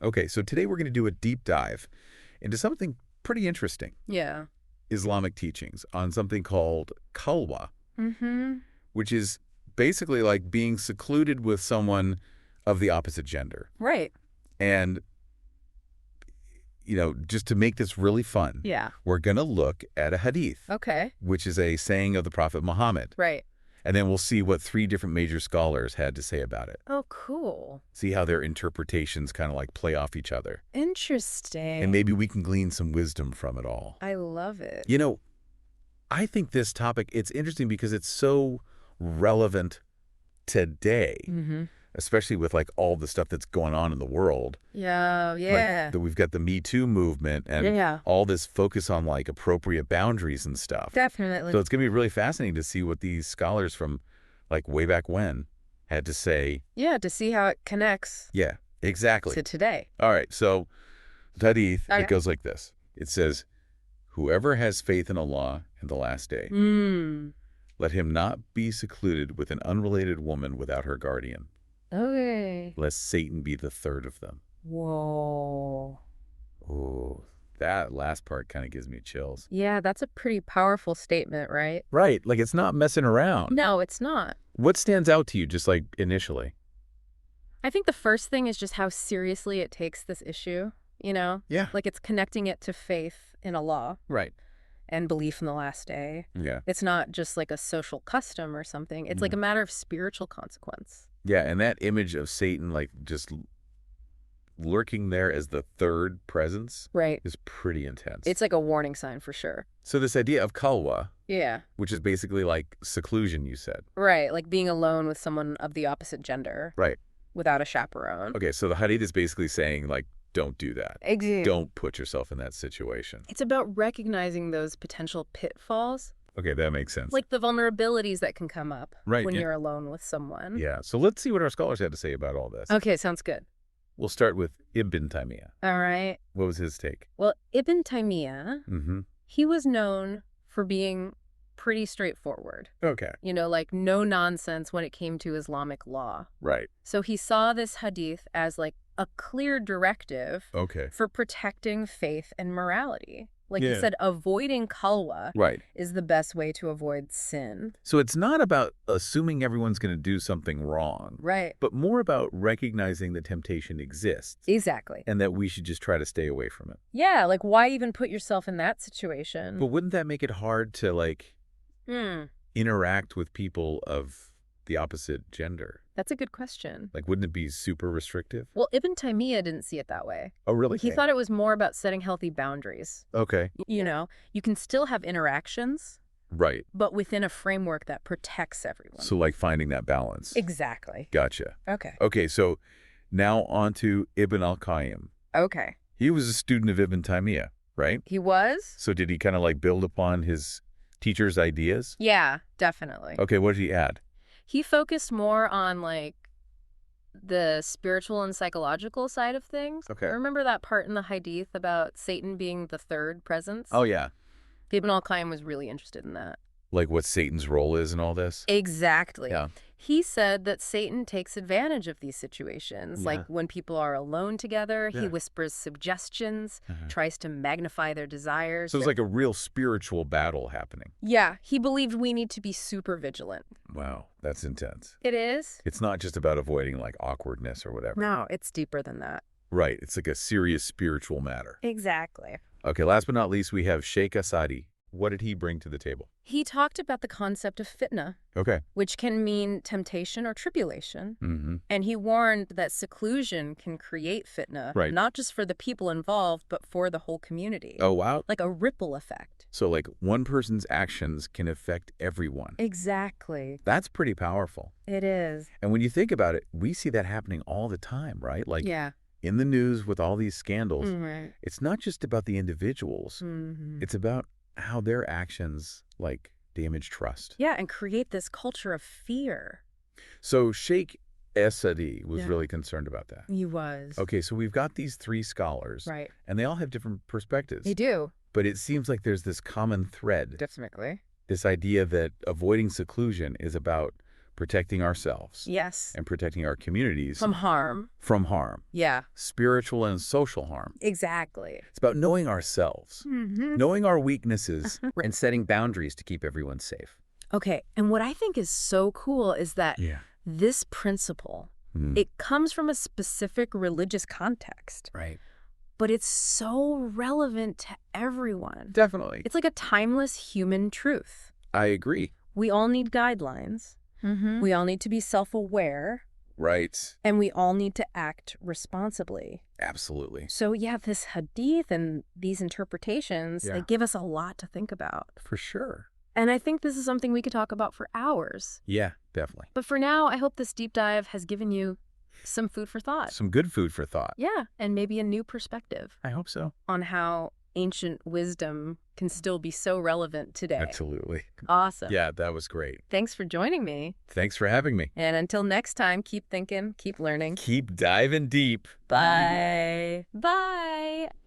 Okay, so today we're going to do a deep dive into something pretty interesting. Yeah. Islamic teachings on something called khalwah, Mm-hmm. which is basically like being secluded with someone of the opposite gender. Right. And, just to make this really fun, Yeah. we're going to look at a hadith, Okay. which is a saying of the Prophet Muhammad. Right. And then we'll see what 3 different major scholars had to say about it. Oh, cool. See how their interpretations kind of like play off each other. Interesting. And maybe we can glean some wisdom from it all. I love it. I think this topic, it's interesting because it's so relevant today, Mm-hmm. especially with like all the stuff that's going on in the world. Yeah. Like, Yeah. that we've got the Me Too movement and Yeah. all this focus on like appropriate boundaries and stuff. Definitely. So it's going to be really fascinating to see what these scholars from like way back when had to say. Yeah, to see how it connects Yeah, exactly. to today. All right, so the hadith, Okay. it goes like this. It says, whoever has faith in Allah and the last day, let him not be secluded with an unrelated woman without her guardian, Okay. lest Satan be the third of them. Whoa. Oh, that last part kind of gives me chills. Yeah, that's a pretty powerful statement, right? Right, like it's not messing around. No, it's not. What stands out to you just like initially? I think the first thing is just how seriously it takes this issue, Yeah. Like it's connecting it to faith in Allah Right. and belief in the last day. Yeah. It's not just like a social custom or something. It's like a matter of spiritual consequence. Yeah, and that image of Satan like just lurking there as the third presence Right. is pretty intense. It's like a warning sign for sure. So this idea of khalwah, Yeah. which is basically like seclusion, you said. Right. Like being alone with someone of the opposite gender Right. without a chaperone. Okay, so the hadith is basically saying like, don't do that. Exactly. Don't put yourself in that situation. It's about recognizing those potential pitfalls, Okay, that makes sense. like the vulnerabilities that can come up Right, when yeah. you're alone with someone. Yeah, so let's see what our scholars had to say about all this. Okay, sounds good. We'll start with Ibn Taymiyyah. All right. What was his take? Well, Ibn Taymiyyah, Mm-hmm. he was known for being pretty straightforward. Okay. Like no nonsense when it came to Islamic law. Right. So he saw this hadith as like a clear directive Okay. for protecting faith and morality. Like Yeah. he said, avoiding khalwah Right. is the best way to avoid sin. So it's not about assuming everyone's going to do something wrong, Right. but more about recognizing the temptation exists Exactly. and that we should just try to stay away from it. Yeah, like why even put yourself in that situation? But wouldn't that make it hard to like interact with people of the opposite gender? That's a good question. Like, wouldn't it be super restrictive? Well, Ibn Taymiyyah didn't see it that way. Oh, really? He thought it was more about setting healthy boundaries. Okay. You can still have interactions, Right. but within a framework that protects everyone. So like finding that balance. Exactly. Gotcha. Okay. Okay, so now on to Ibn al-Qayyim. Okay. He was a student of Ibn Taymiyyah, right? He was? So did he kind of like build upon his teacher's ideas? Yeah, definitely. Okay, what did he add? He focused more on like the spiritual and psychological side of things. Okay. Remember that part in the hadith about Satan being the third presence? Oh, yeah. Ibn al-Qayyim was really interested in that. Like what Satan's role is and all this? Exactly. Yeah. He said that Satan takes advantage of these situations. Yeah. Like when people are alone together, Yeah. he whispers suggestions, tries to magnify their desires. So it's like a real spiritual battle happening. Yeah, he believed we need to be super vigilant. Wow, that's intense. It is? It's not just about avoiding like awkwardness or whatever. No, it's deeper than that. Right, it's like a serious spiritual matter. Exactly. Okay, last but not least, we have Shaykh Asadi. What did he bring to the table? He talked about the concept of fitna, Okay. which can mean temptation or tribulation. Mm-hmm. And he warned that seclusion can create fitna, Right. not just for the people involved, but for the whole community. Oh, wow. Like a ripple effect. So like one person's actions can affect everyone. Exactly. That's pretty powerful. It is. And when you think about it, we see that happening all the time, right? Like Yeah. in the news with all these scandals, Right. it's not just about the individuals. Mm-hmm. It's about how their actions like damage trust. Yeah, and create this culture of fear. So Sheikh Asadi was Yeah. really concerned about that. He was. Okay, so we've got these 3 scholars, Right. and they all have different perspectives. They do. But it seems like there's this common thread, Definitely. this idea that avoiding seclusion is about protecting ourselves, Yes. and protecting our communities From harm. from harm, Yeah. spiritual and social harm. Exactly. It's about knowing ourselves, knowing our weaknesses. And setting boundaries to keep everyone safe. Okay, and what I think is so cool is that Yeah. this principle, it comes from a specific religious context, Right. but it's so relevant to everyone. Definitely. It's like a timeless human truth. I agree. We all need guidelines. We all need to be self-aware, Right. and we all need to act responsibly. Absolutely. So yeah, this hadith and these interpretations, they give us a lot to think about. For sure. And I think this is something we could talk about for hours. Yeah, definitely. But for now, I hope this deep dive has given you some food for thought. Some good food for thought. Yeah, and maybe a new perspective I hope so. on how ancient wisdom can still be so relevant today. Absolutely. Awesome. Yeah, that was great. Thanks for joining me. Thanks for having me. And until next time, keep thinking, keep learning. Keep diving deep. Bye. Bye.